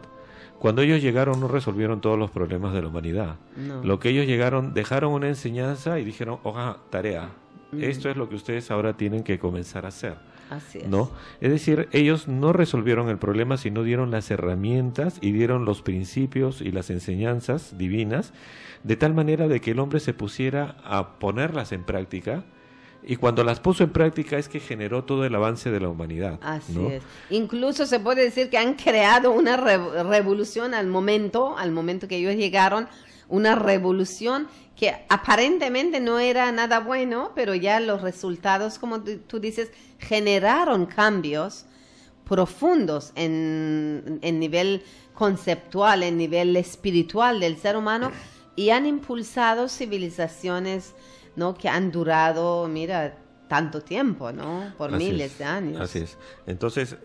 Speaker 3: Cuando ellos llegaron no resolvieron todos los problemas de la humanidad.
Speaker 2: No.
Speaker 3: Lo que ellos llegaron, dejaron una enseñanza y dijeron, oiga, tarea. Esto es lo que ustedes ahora tienen que comenzar a hacer.
Speaker 2: Así es.
Speaker 3: ¿No? Es decir, ellos no resolvieron el problema, sino dieron las herramientas y dieron los principios y las enseñanzas divinas, de tal manera de que el hombre se pusiera a ponerlas en práctica, y cuando las puso en práctica es que generó todo el avance de la humanidad.
Speaker 2: Así
Speaker 3: ¿no?
Speaker 2: es. Incluso se puede decir que han creado una revolución al momento que ellos llegaron, una revolución que aparentemente no era nada bueno, pero ya los resultados, como tú dices, generaron cambios profundos en nivel conceptual, en nivel espiritual del ser humano, y han impulsado civilizaciones, ¿no? que han durado, mira, tanto tiempo, ¿no? Por miles de años.
Speaker 3: Así es. Entonces,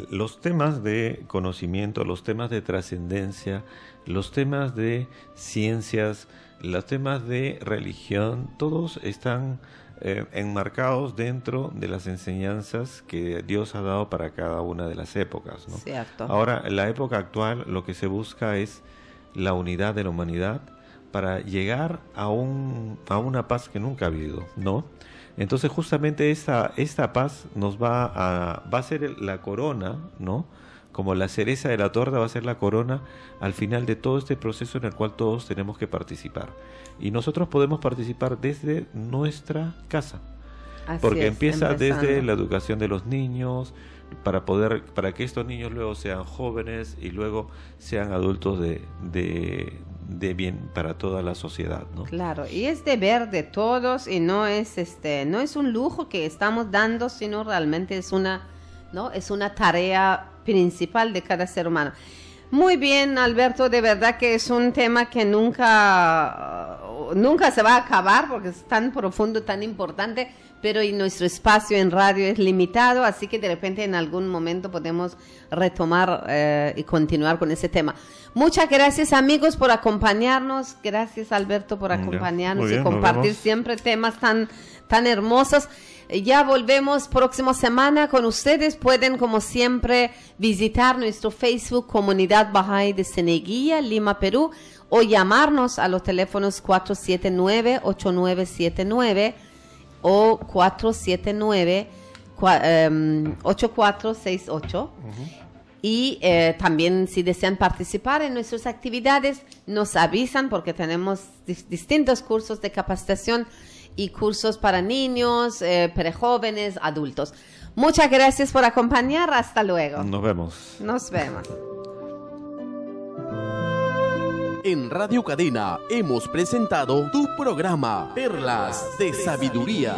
Speaker 3: los temas de conocimiento, los temas de trascendencia, los temas de ciencias, los temas de religión, todos están enmarcados dentro de las enseñanzas que Dios ha dado para cada una de las épocas, ¿no?
Speaker 2: Cierto.
Speaker 3: Ahora, en la época actual, lo que se busca es la unidad de la humanidad para llegar a una paz que nunca ha habido, ¿no? Entonces, justamente esta paz nos va a ser la corona, ¿no? Como la cereza de la torta va a ser la corona al final de todo este proceso en el cual todos tenemos que participar. Y nosotros podemos participar desde nuestra casa.
Speaker 2: Así
Speaker 3: Porque
Speaker 2: es,
Speaker 3: empieza
Speaker 2: empezando.
Speaker 3: desde la educación de los niños, para que estos niños luego sean jóvenes y luego sean adultos de bien para toda la sociedad, ¿no?
Speaker 2: Claro, y es deber de todos, y no es un lujo que estamos dando, sino realmente es una tarea principal de cada ser humano. Muy bien, Alberto, de verdad que es un tema que nunca se va a acabar porque es tan profundo, tan importante, pero y nuestro espacio en radio es limitado, así que de repente en algún momento podemos retomar y continuar con ese tema. Muchas gracias, amigos, por acompañarnos. Gracias, Alberto, por acompañarnos
Speaker 3: bien,
Speaker 2: y compartir
Speaker 3: nos vemos.
Speaker 2: siempre temas tan hermosos. Ya volvemos próxima semana con ustedes. Pueden, como siempre, visitar nuestro Facebook Comunidad Bahá'í de Ceneguía, Lima, Perú, o llamarnos a los teléfonos 479-8979 o 479-8468. Y también si desean participar en nuestras actividades, nos avisan porque tenemos distintos cursos de capacitación y cursos para niños, prejóvenes, adultos. Muchas gracias por acompañar. Hasta luego.
Speaker 3: Nos vemos.
Speaker 2: Nos vemos.
Speaker 1: En Radio Cadena hemos presentado tu programa Perlas de Sabiduría.